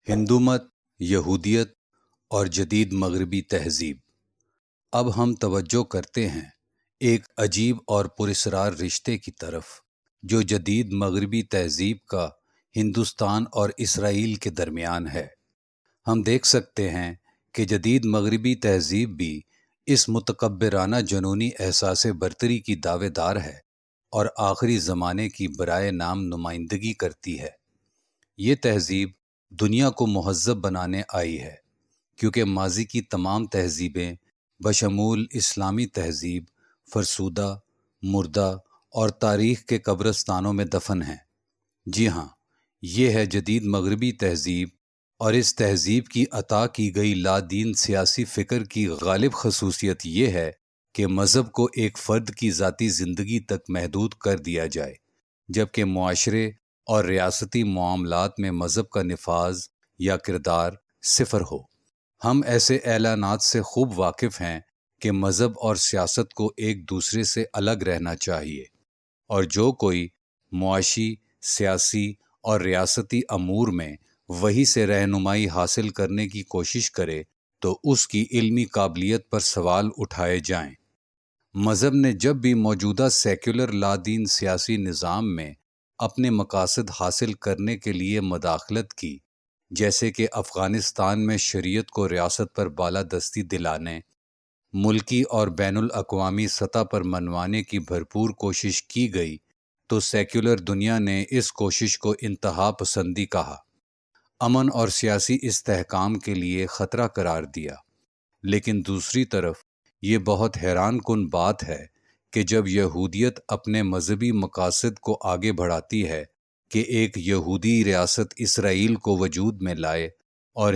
ہندو مت، یہودیت اور جدید مغربی تہذیب۔ اب ہم توجہ کرتے ہیں ایک عجیب اور پراسرار رشتے کی طرف جو جدید مغربی تہذیب کا ہندوستان اور اسرائیل کے درمیان ہے۔ ہم دیکھ سکتے ہیں کہ جدید مغربی تہذیب بھی اس متکبرانہ جنونی احساس برتری کی دعوے دار ہے اور آخری زمانے کی برائے نام نمائندگی کرتی ہے۔ یہ تہذیب دنیا کو مہذب بنانے آئی ہے، کیونکہ ماضی کی تمام تہذیبیں بشمول اسلامی تہذیب فرسودہ، مردہ اور تاریخ کے قبرستانوں میں دفن ہیں۔ جی ہاں، یہ ہے جدید مغربی تہذیب، اور اس تہذیب کی عطا کی گئی لادین سیاسی فکر کی غالب خصوصیت یہ ہے کہ مذہب کو ایک فرد کی ذاتی زندگی تک محدود کر دیا جائے، جبکہ معاشرے اور ریاستی معاملات میں مذہب کا نفاذ یا کردار صفر ہو۔ ہم ایسے اعلانات سے خوب واقف ہیں کہ مذہب اور سیاست کو ایک دوسرے سے الگ رہنا چاہیے، اور جو کوئی معاشی، سیاسی اور ریاستی امور میں وہی سے رہنمائی حاصل کرنے کی کوشش کرے تو اس کی علمی قابلیت پر سوال اٹھائے جائیں۔ مذہب نے جب بھی موجودہ سیکولر لادین سیاسی نظام میں اپنے مقاصد حاصل کرنے کے لیے مداخلت کی، جیسے کہ افغانستان میں شریعت کو ریاست پر بالادستی دلانے، ملکی اور بین الاقوامی سطح پر منوانے کی بھرپور کوشش کی گئی، تو سیکولر دنیا نے اس کوشش کو انتہا پسندی کہا، امن اور سیاسی استحکام کے لیے خطرہ قرار دیا۔ لیکن دوسری طرف یہ بہت حیران کن بات ہے کہ جب یہودیت اپنے مذہبی مقاصد کو آگے بڑھاتی ہے کہ ایک یہودی ریاست اسرائیل کو وجود میں لائے اور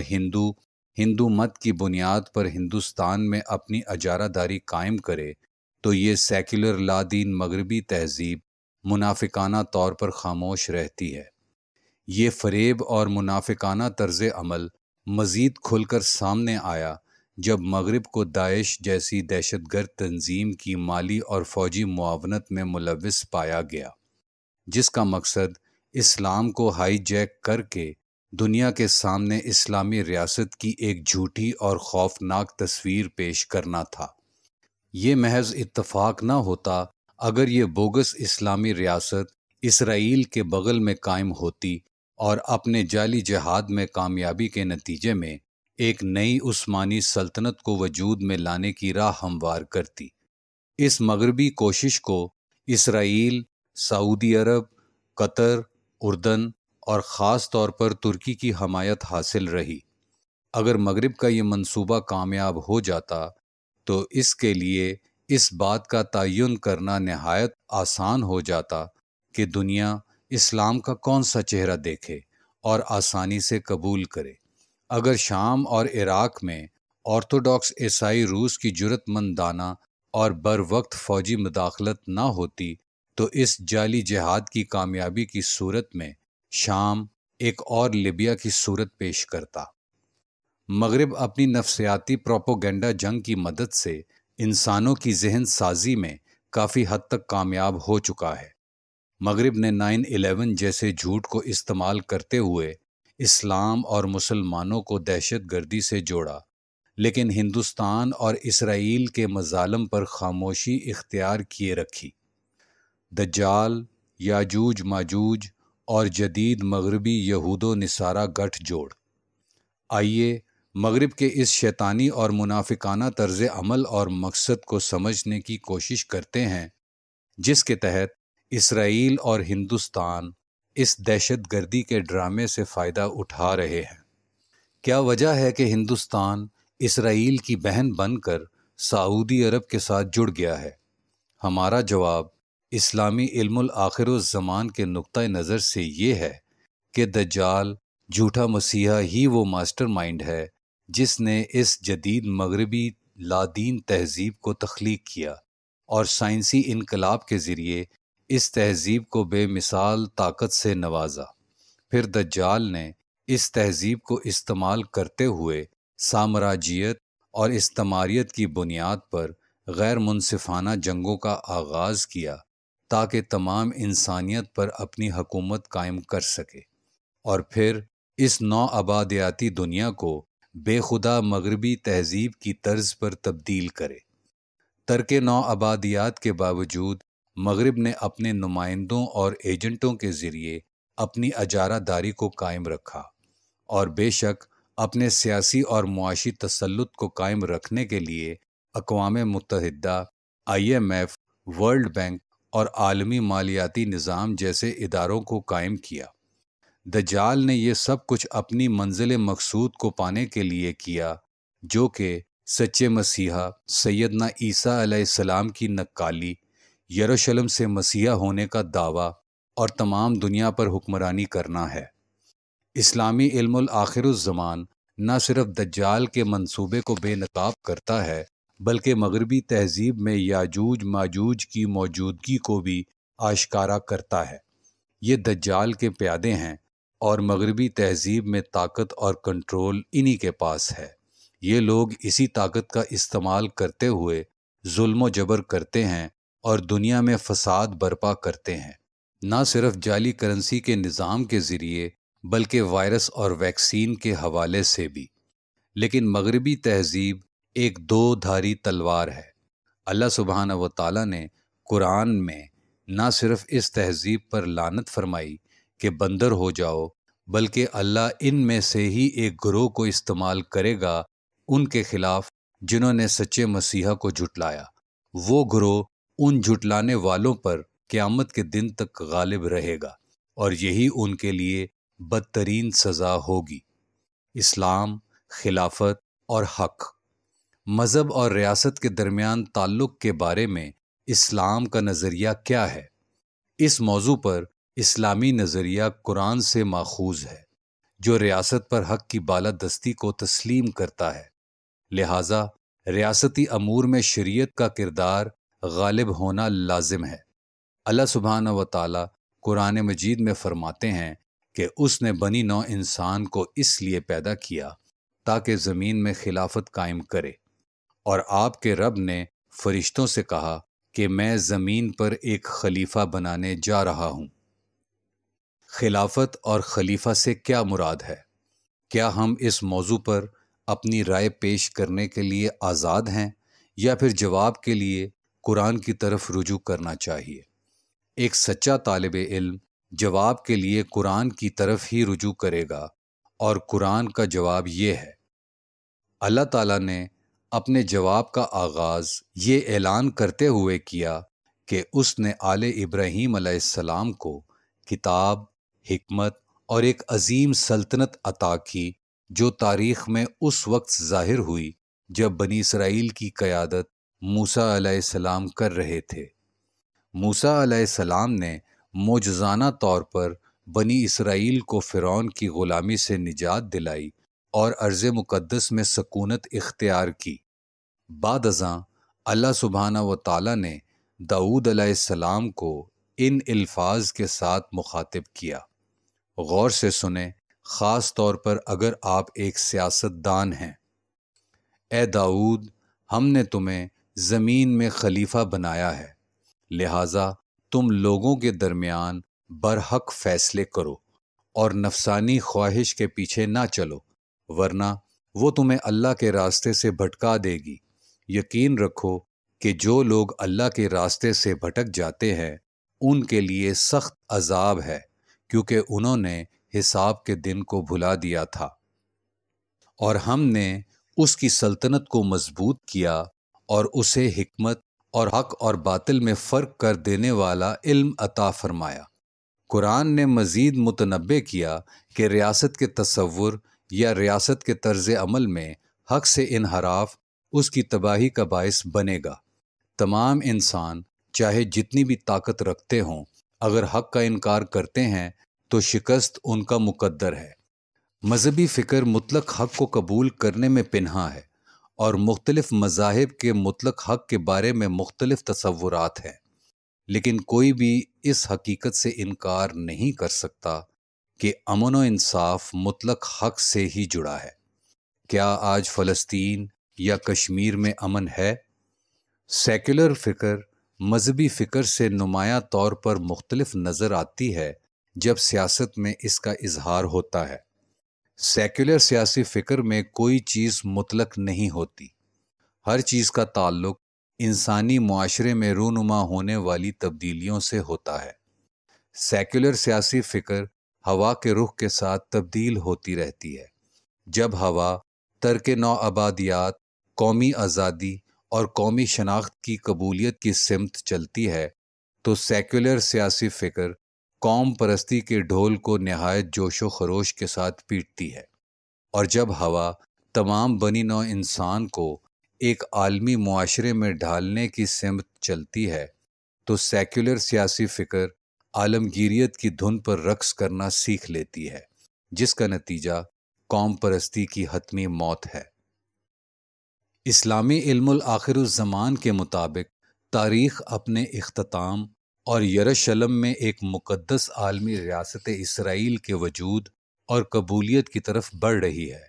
ہندو مت کی بنیاد پر ہندوستان میں اپنی اجارہ داری قائم کرے، تو یہ سیکولر لادین مغربی تہذیب منافقانہ طور پر خاموش رہتی ہے۔ یہ فریب اور منافقانہ طرز عمل مزید کھل کر سامنے آیا جب مغرب کو داعش جیسی دہشت گرد تنظیم کی مالی اور فوجی معاونت میں ملوث پایا گیا، جس کا مقصد اسلام کو ہائی جیک کر کے دنیا کے سامنے اسلامی ریاست کی ایک جھوٹی اور خوفناک تصویر پیش کرنا تھا۔ یہ محض اتفاق نہ ہوتا اگر یہ بوگس اسلامی ریاست اسرائیل کے بغل میں قائم ہوتی اور اپنے جعلی جہاد میں کامیابی کے نتیجے میں ایک نئی عثمانی سلطنت کو وجود میں لانے کی راہ ہموار کرتی۔ اس مغربی کوشش کو اسرائیل، سعودی عرب، قطر، اردن اور خاص طور پر ترکی کی حمایت حاصل رہی۔ اگر مغرب کا یہ منصوبہ کامیاب ہو جاتا تو اس کے لیے اس بات کا تعین کرنا نہایت آسان ہو جاتا کہ دنیا اسلام کا کون سا چہرہ دیکھے اور آسانی سے قبول کرے۔ اگر شام اور عراق میں آرتھوڈاکس عیسائی روس کی جرأت مندانہ اور بروقت فوجی مداخلت نہ ہوتی تو اس جعلی جہاد کی کامیابی کی صورت میں شام ایک اور لیبیا کی صورت پیش کرتا۔ مغرب اپنی نفسیاتی پروپیگنڈا جنگ کی مدد سے انسانوں کی ذہن سازی میں کافی حد تک کامیاب ہو چکا ہے۔ مغرب نے 9/11 جیسے جھوٹ کو استعمال کرتے ہوئے اسلام اور مسلمانوں کو دہشت گردی سے جوڑا، لیکن ہندوستان اور اسرائیل کے مظالم پر خاموشی اختیار کیے رکھی۔ دجال، یاجوج ماجوج اور جدید مغربی یہود و نصارہ گٹھ جوڑ۔ آئیے مغرب کے اس شیطانی اور منافقانہ طرز عمل اور مقصد کو سمجھنے کی کوشش کرتے ہیں، جس کے تحت اسرائیل اور ہندوستان اس دہشت گردی کے ڈرامے سے فائدہ اٹھا رہے ہیں۔ کیا وجہ ہے کہ ہندوستان اسرائیل کی بہن بن کر سعودی عرب کے ساتھ جڑ گیا ہے؟ ہمارا جواب اسلامی علم الآخر الزمان کے نقطہ نظر سے یہ ہے کہ دجال جھوٹا مسیحا ہی وہ ماسٹر مائنڈ ہے جس نے اس جدید مغربی لادین تہذیب کو تخلیق کیا اور سائنسی انقلاب کے ذریعے اس تہذیب کو بے مثال طاقت سے نوازا۔ پھر دجال نے اس تہذیب کو استعمال کرتے ہوئے سامراجیت اور استعماریت کی بنیاد پر غیر منصفانہ جنگوں کا آغاز کیا تاکہ تمام انسانیت پر اپنی حکومت قائم کر سکے، اور پھر اس نو آبادیاتی دنیا کو بے خدا مغربی تہذیب کی طرز پر تبدیل کرے۔ ترک نو آبادیات کے باوجود مغرب نے اپنے نمائندوں اور ایجنٹوں کے ذریعے اپنی اجارہ داری کو قائم رکھا، اور بے شک اپنے سیاسی اور معاشی تسلط کو قائم رکھنے کے لیے اقوام متحدہ، IMF، ورلڈ بینک اور عالمی مالیاتی نظام جیسے اداروں کو قائم کیا۔ دجال نے یہ سب کچھ اپنی منزل مقصود کو پانے کے لیے کیا، جو کہ سچے مسیحا سیدنا عیسیٰ علیہ السلام کی نقالی، یروشلم سے مسیحا ہونے کا دعویٰ اور تمام دنیا پر حکمرانی کرنا ہے۔ اسلامی علم الآخر الزمان نہ صرف دجال کے منصوبے کو بے نقاب کرتا ہے، بلکہ مغربی تہذیب میں یاجوج ماجوج کی موجودگی کو بھی آشکارا کرتا ہے۔ یہ دجال کے پیادے ہیں، اور مغربی تہذیب میں طاقت اور کنٹرول انہی کے پاس ہے۔ یہ لوگ اسی طاقت کا استعمال کرتے ہوئے ظلم و جبر کرتے ہیں اور دنیا میں فساد برپا کرتے ہیں، نہ صرف جعلی کرنسی کے نظام کے ذریعے بلکہ وائرس اور ویکسین کے حوالے سے بھی۔ لیکن مغربی تہذیب ایک دو دھاری تلوار ہے۔ اللہ سبحانہ و تعالیٰ نے قرآن میں نہ صرف اس تہذیب پر لعنت فرمائی کہ بندر ہو جاؤ، بلکہ اللہ ان میں سے ہی ایک گروہ کو استعمال کرے گا ان کے خلاف جنہوں نے سچے مسیحا کو جھٹلایا۔ وہ گروہ ان جھٹلانے والوں پر قیامت کے دن تک غالب رہے گا، اور یہی ان کے لیے بدترین سزا ہوگی۔ اسلام، خلافت اور حق۔ مذہب اور ریاست کے درمیان تعلق کے بارے میں اسلام کا نظریہ کیا ہے؟ اس موضوع پر اسلامی نظریہ قرآن سے ماخوذ ہے، جو ریاست پر حق کی بالادستی کو تسلیم کرتا ہے۔ لہٰذا ریاستی امور میں شریعت کا کردار غالب ہونا لازم ہے۔ اللہ سبحانہ و تعالیٰ قرآن مجید میں فرماتے ہیں کہ اس نے بنی نوع انسان کو اس لیے پیدا کیا تاکہ زمین میں خلافت قائم کرے، اور آپ کے رب نے فرشتوں سے کہا کہ میں زمین پر ایک خلیفہ بنانے جا رہا ہوں۔ خلافت اور خلیفہ سے کیا مراد ہے؟ کیا ہم اس موضوع پر اپنی رائے پیش کرنے کے لیے آزاد ہیں، یا پھر جواب کے لیے قرآن کی طرف رجوع کرنا چاہیے؟ ایک سچا طالب علم جواب کے لیے قرآن کی طرف ہی رجوع کرے گا، اور قرآن کا جواب یہ ہے۔ اللہ تعالیٰ نے اپنے جواب کا آغاز یہ اعلان کرتے ہوئے کیا کہ اس نے آل ابراہیم علیہ السلام کو کتاب، حکمت اور ایک عظیم سلطنت عطا کی، جو تاریخ میں اس وقت ظاہر ہوئی جب بنی اسرائیل کی قیادت موسیٰ علیہ السلام کر رہے تھے۔ موسیٰ علیہ السلام نے معجزانہ طور پر بنی اسرائیل کو فرعون کی غلامی سے نجات دلائی اور ارض مقدس میں سکونت اختیار کی۔ بعد ازاں اللہ سبحانہ و تعالیٰ نے داؤد علیہ السلام کو ان الفاظ کے ساتھ مخاطب کیا۔ غور سے سنیں، خاص طور پر اگر آپ ایک سیاست دان ہیں۔ اے داؤد، ہم نے تمہیں زمین میں خلیفہ بنایا ہے، لہٰذا تم لوگوں کے درمیان برحق فیصلے کرو اور نفسانی خواہش کے پیچھے نہ چلو، ورنہ وہ تمہیں اللہ کے راستے سے بھٹکا دے گی۔ یقین رکھو کہ جو لوگ اللہ کے راستے سے بھٹک جاتے ہیں ان کے لیے سخت عذاب ہے، کیونکہ انہوں نے حساب کے دن کو بھلا دیا تھا۔ اور ہم نے اس کی سلطنت کو مضبوط کیا اور اسے حکمت اور حق اور باطل میں فرق کر دینے والا علم عطا فرمایا۔ قرآن نے مزید متنبع کیا کہ ریاست کے تصور یا ریاست کے طرز عمل میں حق سے انحراف اس کی تباہی کا باعث بنے گا۔ تمام انسان چاہے جتنی بھی طاقت رکھتے ہوں، اگر حق کا انکار کرتے ہیں تو شکست ان کا مقدر ہے۔ مذہبی فکر مطلق حق کو قبول کرنے میں پنہاں ہے، اور مختلف مذاہب کے مطلق حق کے بارے میں مختلف تصورات ہیں، لیکن کوئی بھی اس حقیقت سے انکار نہیں کر سکتا کہ امن و انصاف مطلق حق سے ہی جڑا ہے۔ کیا آج فلسطین یا کشمیر میں امن ہے؟ سیکولر فکر مذہبی فکر سے نمایاں طور پر مختلف نظر آتی ہے جب سیاست میں اس کا اظہار ہوتا ہے۔ سیکولر سیاسی فکر میں کوئی چیز مطلق نہیں ہوتی، ہر چیز کا تعلق انسانی معاشرے میں رونما ہونے والی تبدیلیوں سے ہوتا ہے۔ سیکولر سیاسی فکر ہوا کے رخ کے ساتھ تبدیل ہوتی رہتی ہے۔ جب ہوا ترک نو آبادیات، قومی آزادی اور قومی شناخت کی قبولیت کی سمت چلتی ہے تو سیکولر سیاسی فکر قوم پرستی کے ڈھول کو نہایت جوش و خروش کے ساتھ پیٹتی ہے، اور جب ہوا تمام بنی نوع انسان کو ایک عالمی معاشرے میں ڈھالنے کی سمت چلتی ہے تو سیکولر سیاسی فکر عالمگیریت کی دھن پر رقص کرنا سیکھ لیتی ہے، جس کا نتیجہ قوم پرستی کی حتمی موت ہے۔ اسلامی علم الآخر الزمان کے مطابق تاریخ اپنے اختتام اور یروشلم میں ایک مقدس عالمی ریاست اسرائیل کے وجود اور قبولیت کی طرف بڑھ رہی ہے۔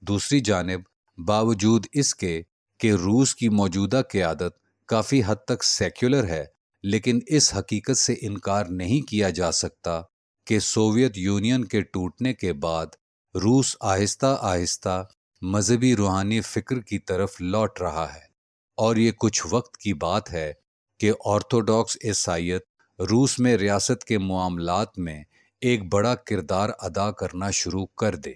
دوسری جانب باوجود اس کے کہ روس کی موجودہ قیادت کافی حد تک سیکولر ہے، لیکن اس حقیقت سے انکار نہیں کیا جا سکتا کہ سوویت یونین کے ٹوٹنے کے بعد روس آہستہ آہستہ مذہبی روحانی فکر کی طرف لوٹ رہا ہے، اور یہ کچھ وقت کی بات ہے کہ آرتھوڈاکس عیسائیت روس میں ریاست کے معاملات میں ایک بڑا کردار ادا کرنا شروع کر دے۔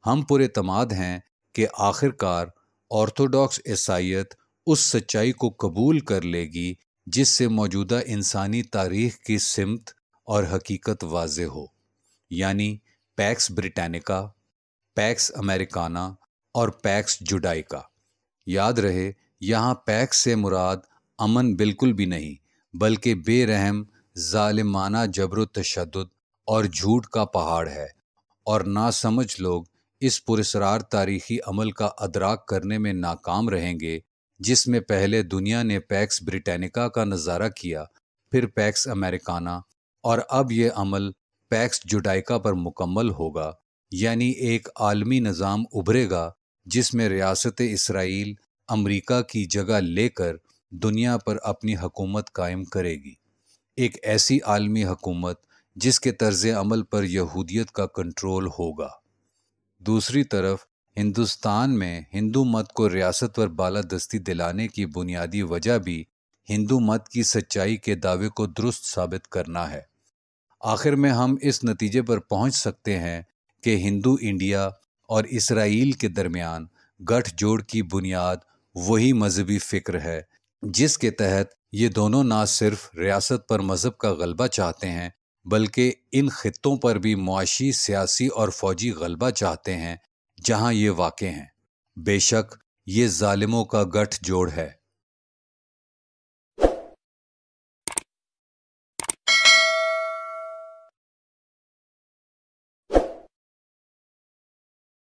ہم پر اعتماد ہیں کہ آخر کار آرتھوڈاکس عیسائیت اس سچائی کو قبول کر لے گی جس سے موجودہ انسانی تاریخ کی سمت اور حقیقت واضح ہو، یعنی پیکس بریٹینیکا، پیکس امریکانا اور پیکس جوڈائیکا۔ یاد رہے، یہاں پیکس سے مراد امن بالکل بھی نہیں، بلکہ بے رحم ظالمانہ جبر و تشدد اور جھوٹ کا پہاڑ ہے، اور ناسمجھ لوگ اس پراسرار تاریخی عمل کا ادراک کرنے میں ناکام رہیں گے، جس میں پہلے دنیا نے پیکس بریٹینیکا کا نظارہ کیا، پھر پیکس امریکانا، اور اب یہ عمل پیکس جوڈائیکا پر مکمل ہوگا، یعنی ایک عالمی نظام ابھرے گا جس میں ریاست اسرائیل امریکہ کی جگہ لے کر دنیا پر اپنی حکومت قائم کرے گی، ایک ایسی عالمی حکومت جس کے طرز عمل پر یہودیت کا کنٹرول ہوگا۔ دوسری طرف ہندوستان میں ہندو مت کو ریاست پر بالادستی دلانے کی بنیادی وجہ بھی ہندو مت کی سچائی کے دعوے کو درست ثابت کرنا ہے۔ آخر میں ہم اس نتیجے پر پہنچ سکتے ہیں کہ ہندو انڈیا اور اسرائیل کے درمیان گٹھ جوڑ کی بنیاد وہی مذہبی فکر ہے جس کے تحت یہ دونوں نہ صرف ریاست پر مذہب کا غلبہ چاہتے ہیں بلکہ ان خطوں پر بھی معاشی، سیاسی اور فوجی غلبہ چاہتے ہیں جہاں یہ واقع ہیں۔ بے شک یہ ظالموں کا گٹھ جوڑ ہے۔